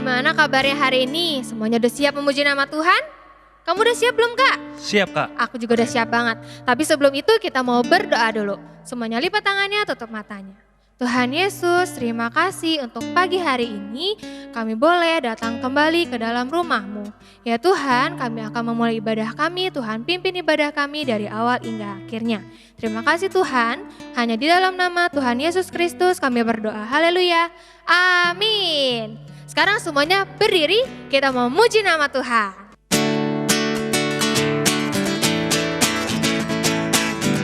gimana kabarnya hari ini? Semuanya udah siap memuji nama Tuhan? Kamu udah siap belum Kak? Siap Kak. Aku juga udah siap banget. Tapi sebelum itu kita mau berdoa dulu. Semuanya lipat tangannya, tutup matanya. Tuhan Yesus, terima kasih untuk pagi hari ini kami boleh datang kembali ke dalam rumah-Mu. Ya Tuhan, kami akan memulai ibadah kami, Tuhan pimpin ibadah kami dari awal hingga akhirnya. Terima kasih Tuhan, hanya di dalam nama Tuhan Yesus Kristus kami berdoa. Haleluya, amin. Sekarang semuanya berdiri, kita mau memuji nama Tuhan.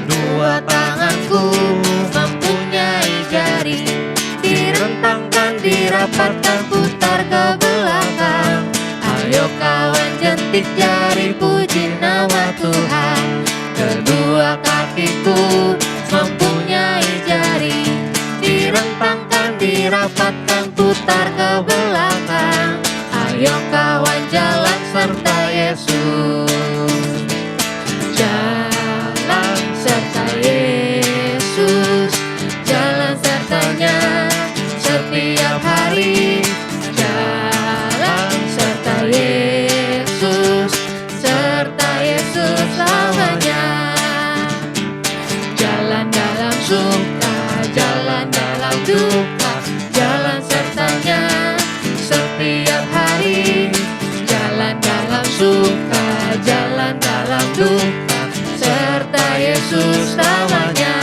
Dua tanganku mempunyai jari, direntangkan, dirapatkan, putar ke belakang. Ayo kawan jentik jari, puji nama Tuhan. Kedua kakiku mempunyai jari, direntangkan, dirapatkan, putar ke belakang. Ayo kawan jalan serta Yesus. Jalan serta Yesus, jalan sertanya setiap hari. Jalan serta Yesus, serta Yesus selamanya. Jalan dalam suka, jalan dalam duka, jalan sertanya setiap hari. Jalan dalam suka, jalan dalam duka, serta Yesus namanya.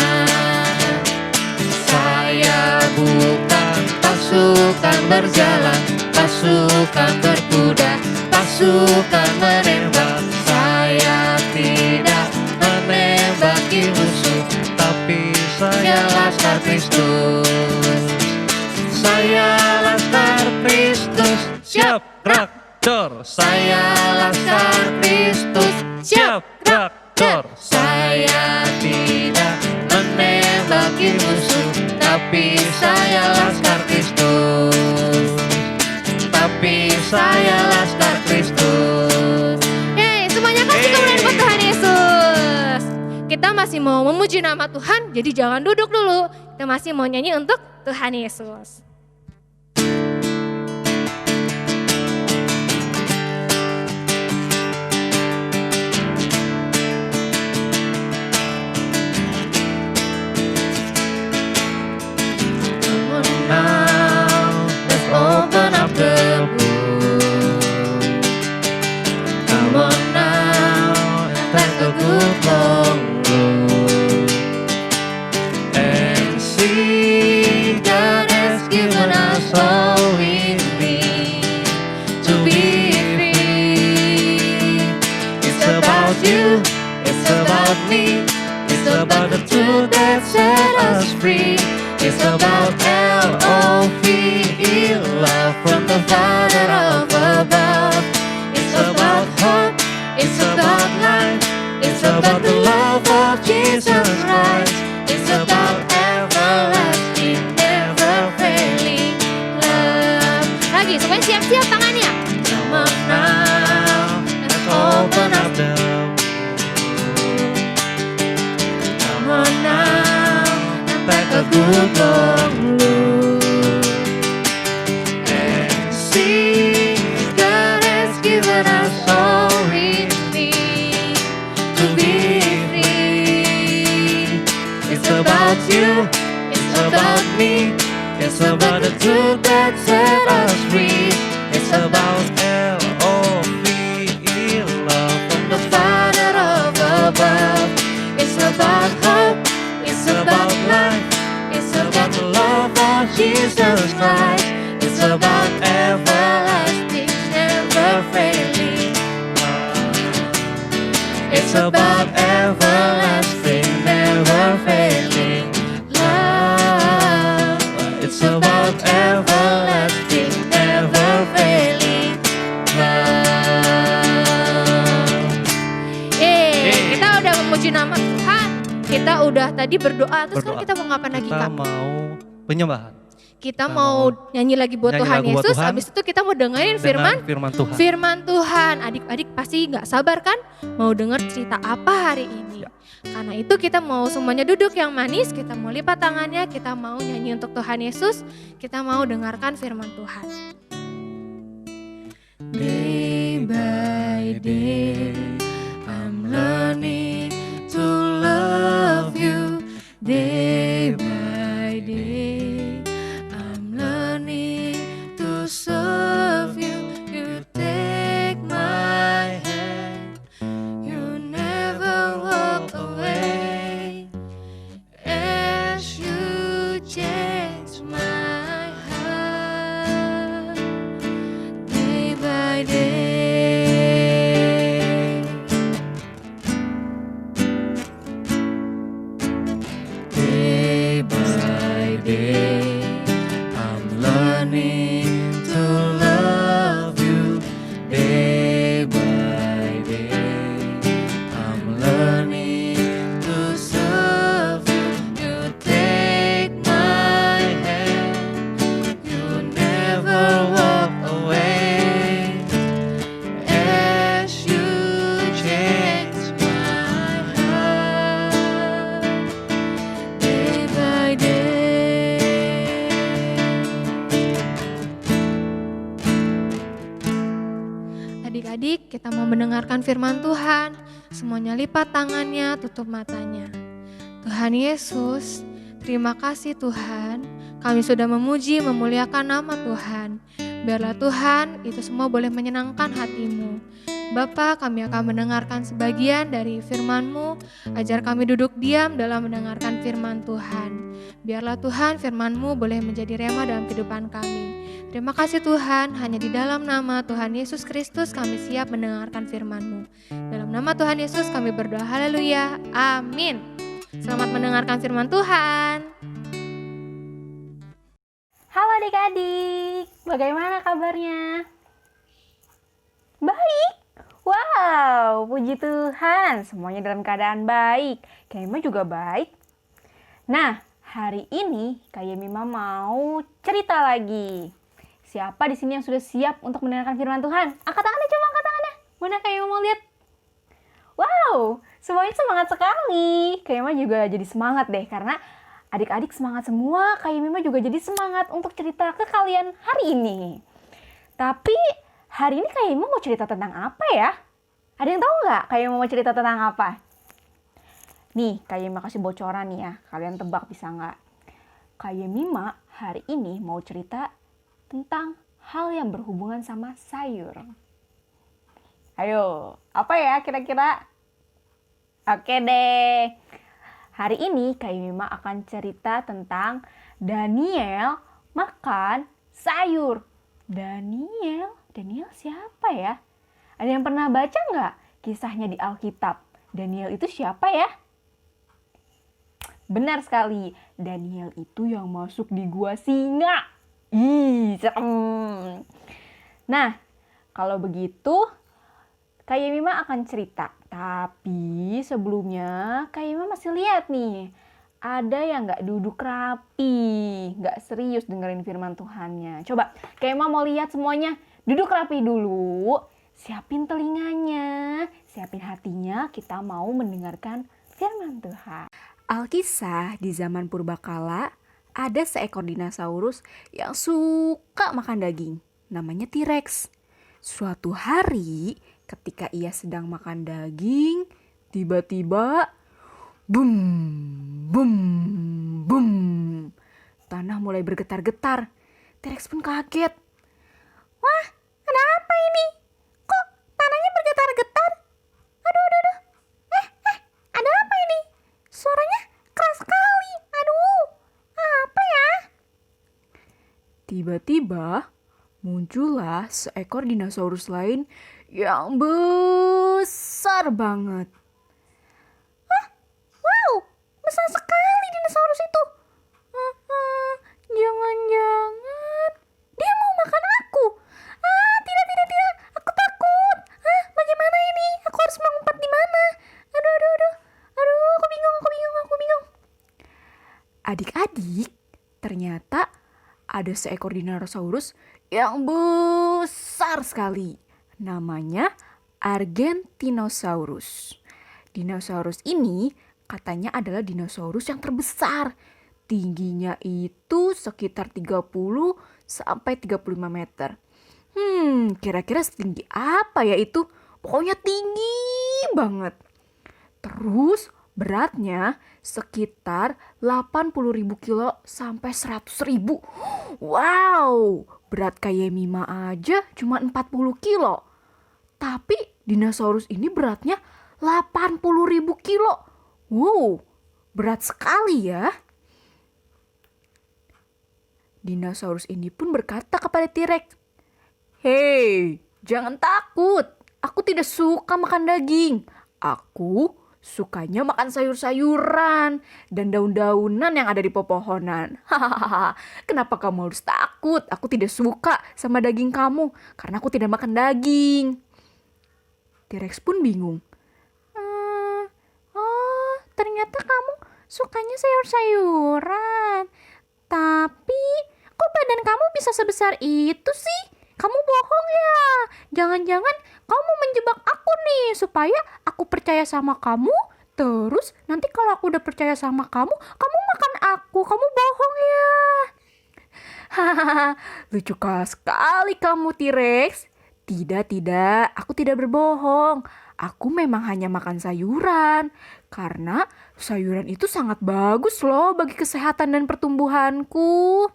Saya bukan pasukan berjalan, pasukan berkuda, pasukan menembak. Saya tidak menembaki musuh, tapi saya laskar Kristus. Saya laskar Kristus, Siap traktor. saya laskar Kristus, Siap traktor. saya tidak menembaki musuh, tapi saya laskar Kristus. Tapi saya laskar Kristus. Yeay, semuanya kasih kemuliaan buat Tuhan Yesus. Kita masih mau memuji nama Tuhan, jadi jangan duduk dulu. Kita masih mau nyanyi untuk Tuhan Yesus. Now, let's open up the book. Come on now, and take a good long look and see God has given us all we need to be free. It's about you, it's about me, it's about the truth that set us free. It's about L-O-V-E, love from the Father up above. It's about hope, it's about life, it's about the love of Jesus Christ. It's about everlasting, never failing love. Lagi, semuanya siap-siap tangannya. Come on now, let's open up the book. Come on now, and take a good long look and see God has given us all we need to be free. It's about you, it's about me, it's about the truth that set us free. It's about L-O-V-E, love. from the Father up above. It's about hope, it's about life, it's about the love of Jesus Christ. It's about everlasting, never failing love. It's about everlasting, never failing love. It's about everlasting, never failing love. Yeay, kita udah memuji nama Tuhan. Kita udah tadi berdoa, terus sekarang kita mau ngapain lagi Kita Kak? mau penyembahan. Kita mau nyanyi lagi buat nyanyi Tuhan lagu buat Yesus, Tuhan. habis itu kita mau dengerin firman Dengan firman Tuhan. Firman Tuhan. Adik-adik pasti gak sabar kan mau denger cerita apa hari ini. Ya. Karena itu kita mau semuanya duduk yang manis, kita mau lipat tangannya, kita mau nyanyi untuk Tuhan Yesus, kita mau dengarkan firman Tuhan. by day, I'm learning to love you. Day by day, I'm learning to serve you. You take my hand, you never walk away. As you change my heart, day by day. Day by day, I'm learning to love you. Day by day, I'm learning to serve you. You take my hand, you never walk away. As you change my heart, day by day. Adik-adik, kita mau mendengarkan firman Tuhan. Semuanya lipat tangannya, tutup matanya. Tuhan Yesus, terima kasih Tuhan. Kami sudah memuji, memuliakan nama Tuhan. Biarlah Tuhan, itu semua boleh menyenangkan hatimu. Bapa, kami akan mendengarkan sebagian dari firman-Mu. Ajar kami duduk diam dalam mendengarkan firman Tuhan. Biarlah Tuhan, firman-Mu boleh menjadi rema dalam kehidupan kami. Terima kasih Tuhan, hanya di dalam nama Tuhan Yesus Kristus kami siap mendengarkan firman-Mu. Dalam nama Tuhan Yesus kami berdoa, haleluya, amin. Selamat mendengarkan firman Tuhan. Halo adik-adik, bagaimana kabarnya? Baik? Wow, puji Tuhan, semuanya dalam keadaan baik. Kak Yemima juga baik. Nah, hari ini Kak Yemima mau cerita lagi. Siapa di sini yang sudah siap untuk mendengarkan firman Tuhan? Angkat tangannya, coba angkat tangannya. Mana Kak Yemima mau lihat? Wow, semuanya semangat sekali. Kak Yemima juga jadi semangat deh, karena adik-adik semangat semua. Kak Yemima juga jadi semangat untuk cerita ke kalian hari ini. Tapi hari ini Kak Yemima mau cerita tentang apa ya? Ada yang tahu nggak Kak Yemima mau cerita tentang apa? Nih, Kak Yemima kasih bocoran nih ya. Kalian tebak bisa nggak? Kak Yemima hari ini mau cerita tentang hal yang berhubungan sama sayur. Ayo, apa ya kira-kira? Oke deh. Hari ini Kak Yemima akan cerita tentang Daniel makan sayur. Daniel siapa ya? Ada yang pernah baca nggak kisahnya di Alkitab? Daniel itu siapa ya? Benar sekali, Daniel itu yang masuk di gua singa. Ih, serem. Nah, kalau begitu Kak Yemima akan cerita. Tapi sebelumnya Kak Yemima masih lihat nih, ada yang gak duduk rapi, gak serius dengerin firman Tuhannya. Coba Kak Yemima mau lihat semuanya, duduk rapi dulu, siapin telinganya, siapin hatinya, kita mau mendengarkan firman Tuhan. Alkisah di zaman purbakala ada seekor dinosaurus yang suka makan daging, namanya T-Rex. Suatu hari ketika ia sedang makan daging, tiba-tiba bum, bum, bum. Tanah mulai bergetar-getar. T-Rex pun kaget. Wah, ada apa ini? Kok tanahnya bergetar-getar? Aduh. Ada apa ini? Suaranya keras sekali. Aduh, apa ya? Tiba-tiba muncullah seekor dinosaurus lain yang besar banget. Wow, besar sekali dinosaurus itu. Jangan-jangan dia mau makan aku. Tidak, aku takut. Bagaimana ini? Aku harus mengumpat di mana? Aduh, aku bingung. Adik-adik, ternyata ada seekor dinosaurus yang besar sekali. Namanya Argentinosaurus. Dinosaurus ini katanya adalah dinosaurus yang terbesar. Tingginya itu sekitar 30 sampai 35 meter. Kira-kira setinggi apa ya itu? Pokoknya tinggi banget. Terus beratnya sekitar 80.000 kilo sampai 100.000. Wow, berat kayak Mima aja cuma 40 kilo. Tapi dinosaurus ini beratnya 80.000 kilo. Wow, berat sekali ya. Dinosaurus ini pun berkata kepada T-Rex, "Hei, jangan takut. Aku tidak suka makan daging. Aku sukanya makan sayur-sayuran dan daun-daunan yang ada di pepohonan. Hahaha, kenapa kamu harus takut? Aku tidak suka sama daging kamu karena aku tidak makan daging." T-Rex pun bingung. Oh, ternyata kamu sukanya sayur-sayuran. Tapi, kok badan kamu bisa sebesar itu sih? Kamu bohong ya? Jangan-jangan kamu menjebak aku nih supaya aku percaya sama kamu. Terus nanti kalau aku udah percaya sama kamu, kamu makan aku. Kamu bohong ya? Hahaha, lucu sekali kamu T-Rex. Tidak, aku tidak berbohong. Aku memang hanya makan sayuran. Karena sayuran itu sangat bagus loh bagi kesehatan dan pertumbuhanku.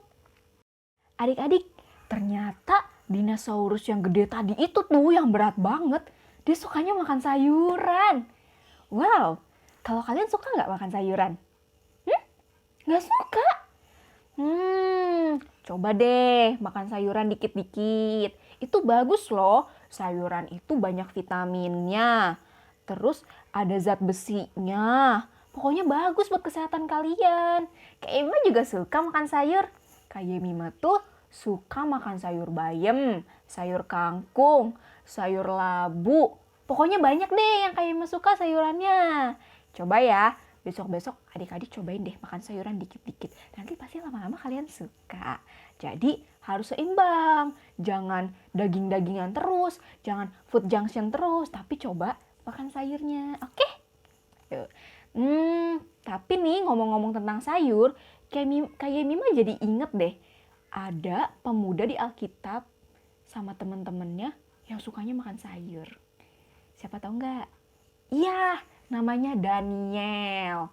Adik-adik, ternyata dinosaurus yang gede tadi itu tuh yang berat banget. Dia sukanya makan sayuran. Wow, kalau kalian suka nggak makan sayuran? Nggak suka? Coba deh makan sayuran dikit-dikit. Itu bagus loh. Sayuran itu banyak vitaminnya. Terus ada zat besinya. Pokoknya bagus buat kesehatan kalian. Kayak Mima juga suka makan sayur. Kayak Mima tuh suka makan sayur bayam, sayur kangkung, sayur labu. Pokoknya banyak deh yang kayak Mima suka sayurannya. Coba ya, besok-besok adik-adik cobain deh makan sayuran dikit-dikit. Nanti pasti lama-lama kalian suka. Jadi harus seimbang. Jangan daging-dagingan terus, jangan food junction terus, tapi coba makan sayurnya. Oke? Tapi nih ngomong-ngomong tentang sayur, kayak Mima jadi inget deh. Ada pemuda di Alkitab sama temen-temennya yang sukanya makan sayur. Siapa tahu nggak? Iya, namanya Daniel.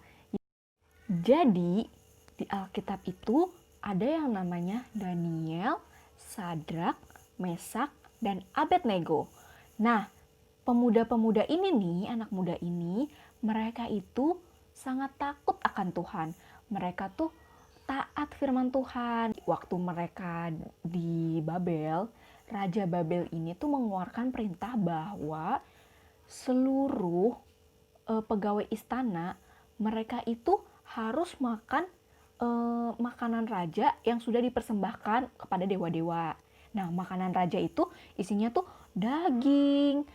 Jadi di Alkitab itu ada yang namanya Daniel, Sadrak, Mesak, dan Abednego. Nah, pemuda-pemuda ini nih, anak muda ini, mereka itu sangat takut akan Tuhan. Mereka tuh taat firman Tuhan. Waktu mereka di Babel, Raja Babel ini tuh mengeluarkan perintah bahwa seluruh pegawai istana mereka itu harus makan makanan raja yang sudah dipersembahkan kepada dewa-dewa. Nah, makanan raja itu isinya tuh daging.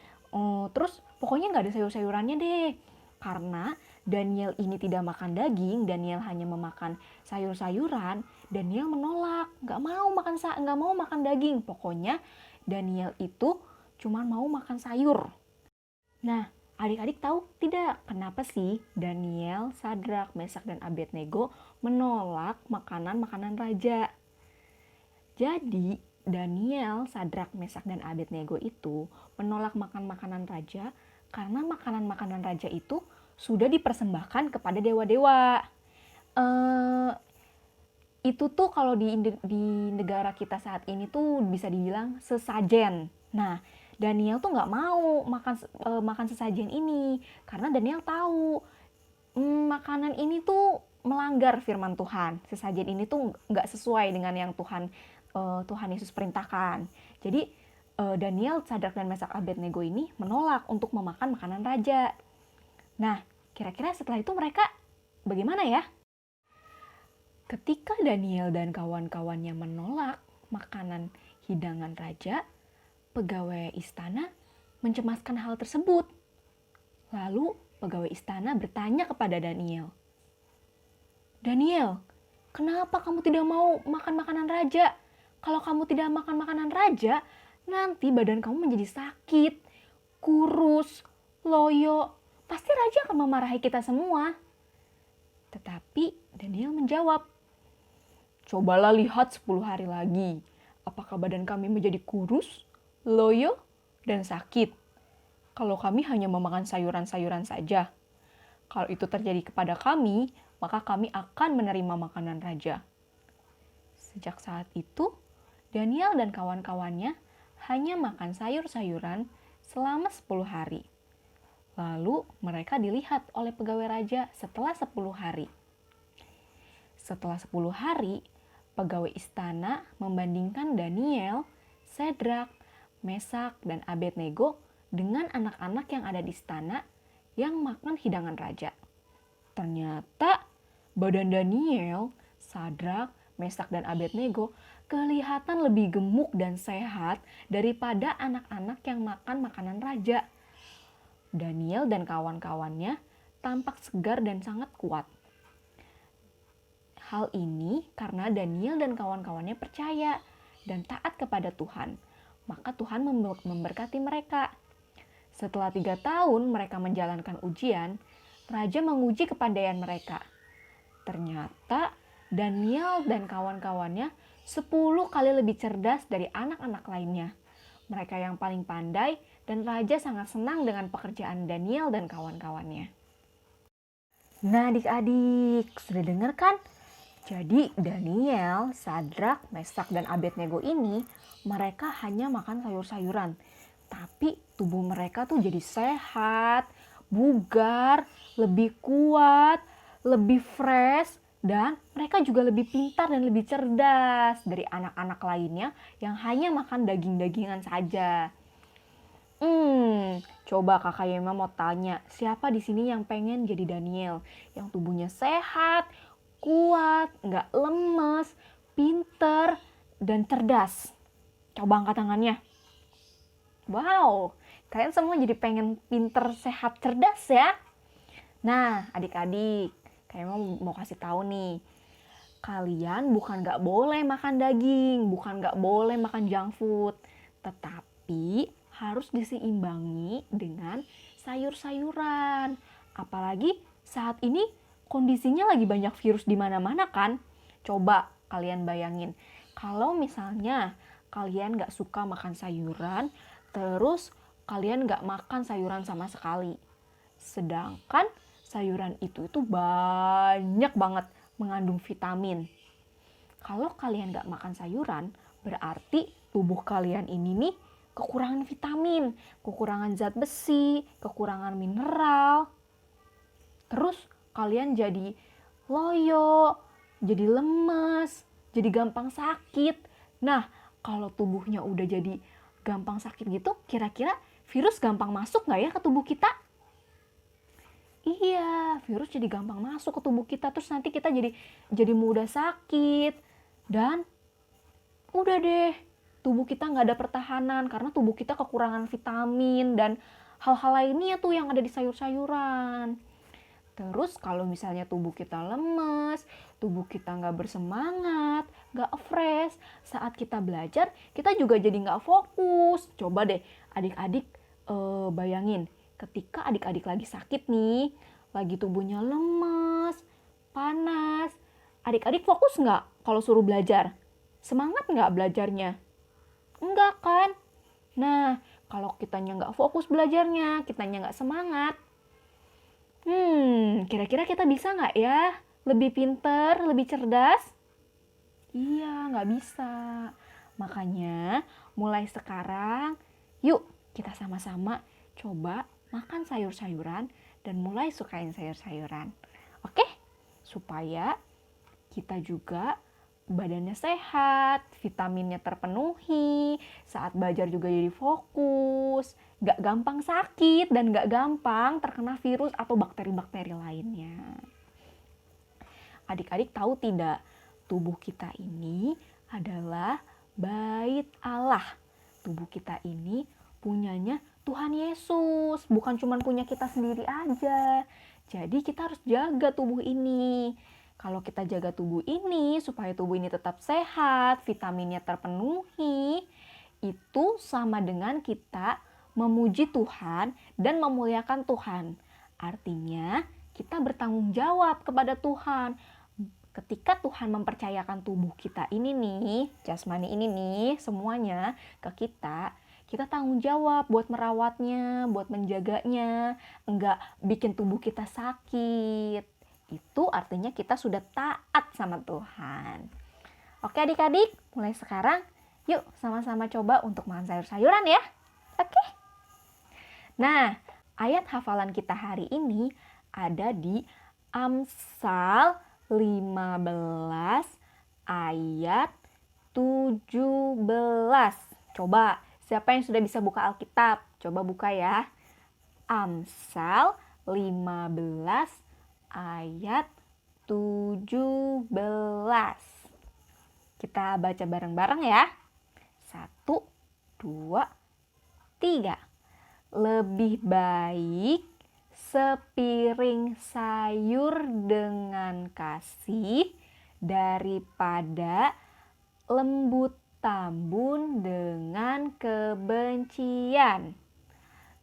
Terus pokoknya nggak ada sayur-sayurannya deh. Karena Daniel ini tidak makan daging, Daniel hanya memakan sayur-sayuran. Daniel menolak, nggak mau makan daging. Pokoknya Daniel itu cuma mau makan sayur. Nah, adik-adik tahu tidak kenapa sih Daniel, Sadrak, Mesak, dan Abednego menolak makanan-makanan raja? Jadi Daniel, Sadrak, Mesak, dan Abednego itu menolak makan makanan raja karena makanan-makanan raja itu sudah dipersembahkan kepada dewa-dewa. Itu tuh kalau di negara kita saat ini tuh bisa dibilang sesajen. Nah, Daniel tuh nggak mau makan sesajen ini karena Daniel tahu makanan ini tuh melanggar firman Tuhan. Sesajen ini tuh nggak sesuai dengan yang Tuhan Yesus perintahkan. Jadi Daniel, Sadrak, dan Mesak, Abednego ini menolak untuk memakan makanan raja. Nah, kira-kira setelah itu mereka bagaimana ya? Ketika Daniel dan kawan-kawannya menolak makanan hidangan raja, pegawai istana mencemaskan hal tersebut. Lalu pegawai istana bertanya kepada Daniel, "Daniel, kenapa kamu tidak mau makan makanan raja? Kalau kamu tidak makan makanan raja, nanti badan kamu menjadi sakit, kurus, loyo. Pasti raja akan memarahi kita semua." Tetapi Daniel menjawab, "Cobalah lihat 10 hari lagi. Apakah badan kami menjadi kurus, loyo, dan sakit?" kalau kami hanya memakan sayuran-sayuran saja? Kalau itu terjadi kepada kami, maka kami akan menerima makanan raja." Sejak saat itu, Daniel dan kawan-kawannya hanya makan sayur-sayuran selama 10 hari. Lalu mereka dilihat oleh pegawai raja setelah 10 hari. Setelah 10 hari, pegawai istana membandingkan Daniel, Sedrak, Mesak, dan Abednego dengan anak-anak yang ada di istana yang makan hidangan raja. Ternyata badan Daniel, Sadrak, Mesak, dan Abednego kelihatan lebih gemuk dan sehat daripada anak-anak yang makan makanan raja. Daniel dan kawan-kawannya tampak segar dan sangat kuat. Hal ini karena Daniel dan kawan-kawannya percaya dan taat kepada Tuhan. Maka Tuhan memberkati mereka. Setelah 3 tahun mereka menjalankan ujian, raja menguji kepandaian mereka. Ternyata Daniel dan kawan-kawannya 10 kali lebih cerdas dari anak-anak lainnya. Mereka yang paling pandai dan raja sangat senang dengan pekerjaan Daniel dan kawan-kawannya. Nah adik-adik, sudah dengar kan? Jadi Daniel, Sadrak, Mesak, dan Abednego ini mereka hanya makan sayur-sayuran. Tapi tubuh mereka tuh jadi sehat, bugar, lebih kuat, lebih fresh, dan mereka juga lebih pintar dan lebih cerdas dari anak-anak lainnya yang hanya makan daging-dagingan saja. Coba Kakak Yema mau tanya, siapa di sini yang pengen jadi Daniel? Yang tubuhnya sehat, kuat, nggak lemes, pinter, dan cerdas. Coba angkat tangannya. Wow, kalian semua jadi pengen pinter, sehat, cerdas ya? Nah, adik-adik, kayak mau kasih tahu nih, kalian bukan nggak boleh makan daging, bukan nggak boleh makan junk food, tetapi harus diseimbangi dengan sayur-sayuran. Apalagi saat ini kondisinya lagi banyak virus di mana-mana kan? Coba kalian bayangin, kalau misalnya kalian nggak suka makan sayuran, terus kalian nggak makan sayuran sama sekali. Sedangkan sayuran itu banyak banget mengandung vitamin. Kalau kalian nggak makan sayuran, berarti tubuh kalian ini nih kekurangan vitamin, kekurangan zat besi, kekurangan mineral. Terus kalian jadi loyo, jadi lemes, jadi gampang sakit. Nah, kalau tubuhnya udah jadi gampang sakit gitu, kira-kira virus gampang masuk nggak ya ke tubuh kita? Iya, virus jadi gampang masuk ke tubuh kita, terus nanti kita jadi mudah sakit. Dan udah deh, tubuh kita nggak ada pertahanan karena tubuh kita kekurangan vitamin dan hal-hal lainnya tuh yang ada di sayur-sayuran. Terus kalau misalnya tubuh kita lemes, tubuh kita nggak bersemangat, nggak fresh, saat kita belajar kita juga jadi nggak fokus. Coba deh adik-adik bayangin, ketika adik-adik lagi sakit nih, lagi tubuhnya lemes, panas, adik-adik fokus nggak kalau suruh belajar? Semangat nggak belajarnya? Enggak kan? Nah, kalau kitanya nggak fokus belajarnya, kitanya nggak semangat, kira-kira kita bisa nggak ya lebih pinter, lebih cerdas? Iya, nggak bisa. Makanya mulai sekarang, yuk kita sama-sama coba makan sayur-sayuran dan mulai sukain sayur-sayuran. Oke? Supaya kita juga badannya sehat, vitaminnya terpenuhi, saat belajar juga jadi fokus, gak gampang sakit dan gak gampang terkena virus atau bakteri-bakteri lainnya. Adik-adik tahu tidak, tubuh kita ini adalah bait Allah. Tubuh kita ini punyanya Tuhan Yesus, bukan cuma punya kita sendiri aja. Jadi kita harus jaga tubuh ini. Kalau kita jaga tubuh ini supaya tubuh ini tetap sehat, vitaminnya terpenuhi, itu sama dengan kita memuji Tuhan dan memuliakan Tuhan. Artinya kita bertanggung jawab kepada Tuhan. Ketika Tuhan mempercayakan tubuh kita ini nih, jasmani ini nih, semuanya ke kita, kita tanggung jawab buat merawatnya, buat menjaganya, enggak bikin tubuh kita sakit. Itu artinya kita sudah taat sama Tuhan. Oke adik-adik, mulai sekarang yuk sama-sama coba untuk makan sayur-sayuran ya. Oke? Nah, ayat hafalan kita hari ini ada di Amsal 15 ayat 17. Coba, siapa yang sudah bisa buka Alkitab? Coba buka ya. Amsal 15 ayat 17. Kita baca bareng-bareng ya. 1, 2, 3. Lebih baik sepiring sayur dengan kasih daripada lembut tambun dengan kebencian.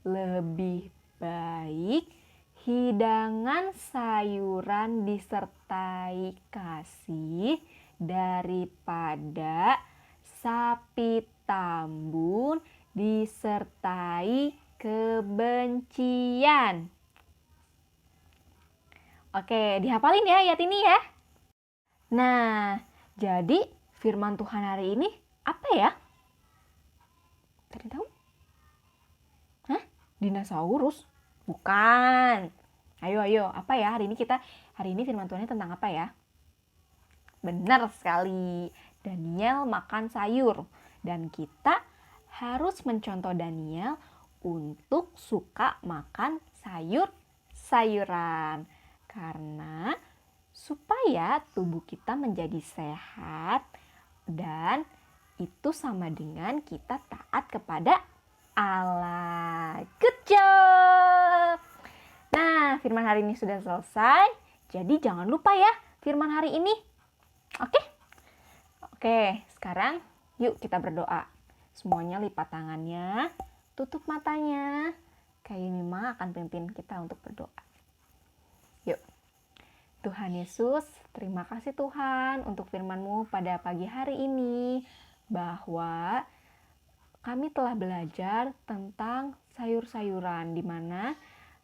Lebih baik hidangan sayuran disertai kasih daripada sapi tambun disertai kebencian. Oke, dihafalin ya ayat ini ya. Nah, jadi firman Tuhan hari ini apa ya? Tadi tahu? Hah? Dinosaurus? Bukan. Ayo, apa ya hari ini firman Tuhannya tentang apa ya? Benar sekali, Daniel makan sayur. Dan kita harus mencontoh Daniel untuk suka makan sayur-sayuran. Karena supaya tubuh kita menjadi sehat dan itu sama dengan kita taat kepada Allah. Good job! Nah, firman hari ini sudah selesai. Jadi jangan lupa ya firman hari ini. Oke, sekarang yuk kita berdoa. Semuanya lipat tangannya, tutup matanya. Kayak Mima akan pimpin kita untuk berdoa. Yuk. Tuhan Yesus, terima kasih Tuhan untuk firman-Mu pada pagi hari ini. Bahwa kami telah belajar tentang sayur-sayuran, di mana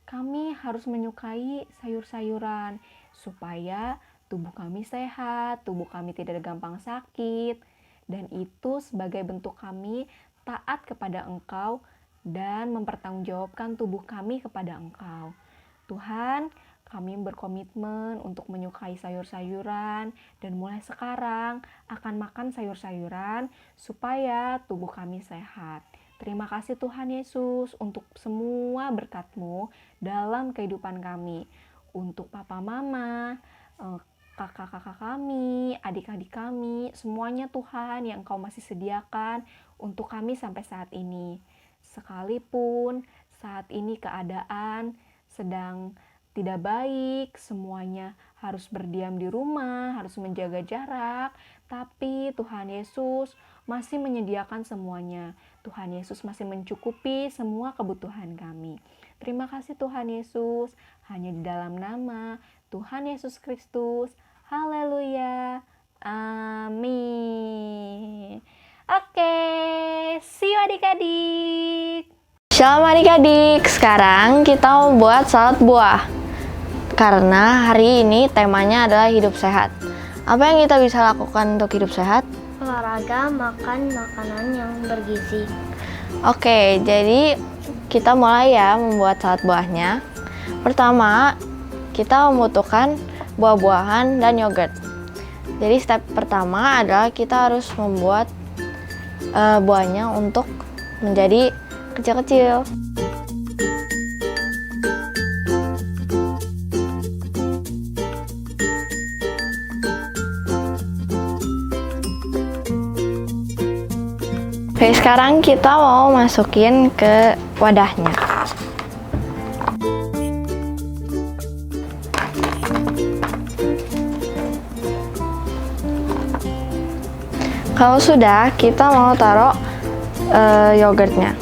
kami harus menyukai sayur-sayuran supaya tubuh kami sehat, tubuh kami tidak gampang sakit, dan itu sebagai bentuk kami taat kepada Engkau dan mempertanggungjawabkan tubuh kami kepada Engkau. Tuhan, kami berkomitmen untuk menyukai sayur-sayuran dan mulai sekarang akan makan sayur-sayuran supaya tubuh kami sehat. Terima kasih Tuhan Yesus untuk semua berkat-Mu dalam kehidupan kami. Untuk papa mama, kakak-kakak kami, adik-adik kami, semuanya Tuhan yang Engkau masih sediakan untuk kami sampai saat ini. Sekalipun saat ini keadaan sedang tidak baik, semuanya harus berdiam di rumah, harus menjaga jarak, tapi Tuhan Yesus masih menyediakan semuanya. Tuhan Yesus masih mencukupi semua kebutuhan kami. Terima kasih Tuhan Yesus, hanya di dalam nama Tuhan Yesus Kristus. Haleluya. Amin. Oke, see you adik-adik. Shalom adik-adik, sekarang kita mau buat salad buah. Karena hari ini temanya adalah hidup sehat. Apa yang kita bisa lakukan untuk hidup sehat? Olahraga, makan makanan yang bergizi. Oke, jadi kita mulai ya membuat salad buahnya. Pertama, kita membutuhkan buah-buahan dan yogurt. Jadi step pertama adalah kita harus membuat buahnya untuk menjadi kecil-kecil. Oke, sekarang kita mau masukin ke wadahnya. Kalau sudah, kita mau taruh yogurtnya.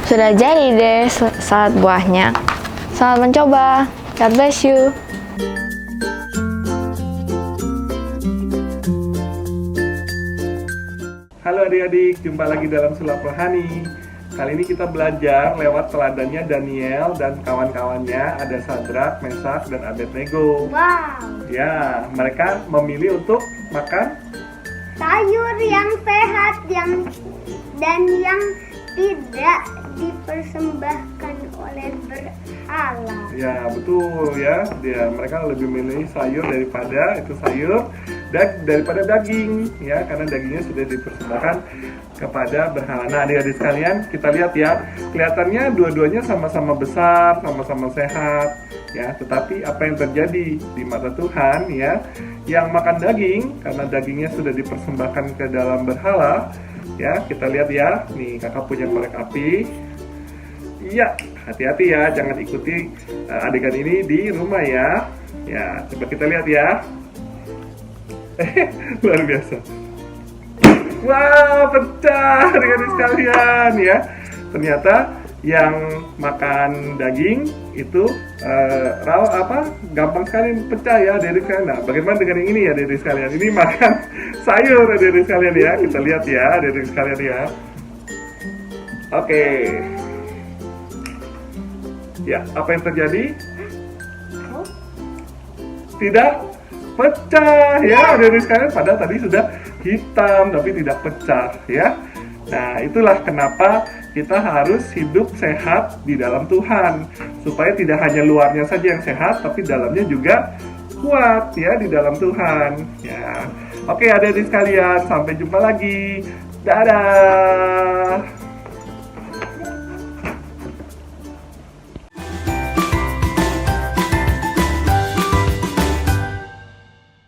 Sudah jadi deh salad buahnya. Selamat mencoba. God bless you. Halo adik-adik, jumpa lagi dalam Sulap Rohani. Kali ini kita belajar lewat teladannya Daniel dan kawan-kawannya, ada Sadrak, Mesak, dan Abednego. Wow, Ya, mereka memilih untuk makan. sayur yang sehat dan yang tidak dipersembahkan oleh berhala. Ya, betul ya. Mereka lebih memilih sayur daripada daripada daging, ya, karena dagingnya sudah dipersembahkan kepada berhala. Nah, adik-adik sekalian, kita lihat ya, kelihatannya dua-duanya sama-sama besar, sama-sama sehat, ya. Tetapi apa yang terjadi di mata Tuhan, ya, yang makan daging karena dagingnya sudah dipersembahkan ke dalam berhala, ya. Kita lihat ya, nih kakak punya korek api. Iya, hati-hati ya, jangan ikuti adegan ini di rumah ya. Ya, coba kita lihat ya. Luar biasa. Wah, pecah adik-adik sekalian ya. Ternyata yang makan daging itu gampang sekali pecah ya adik-adik sekalian. Nah, bagaimana dengan yang ini ya adik-adik sekalian? Ini makan sayur adik-adik sekalian ya. Kita lihat ya adik-adik sekalian ya. Oke. Ya, apa yang terjadi? Tidak pecah ya adik-adik sekalian, padahal tadi sudah hitam tapi tidak pecah ya. Nah, itulah kenapa kita harus hidup sehat di dalam Tuhan, supaya tidak hanya luarnya saja yang sehat tapi dalamnya juga kuat ya di dalam Tuhan ya. Oke adik-adik sekalian, sampai jumpa lagi. Dadah.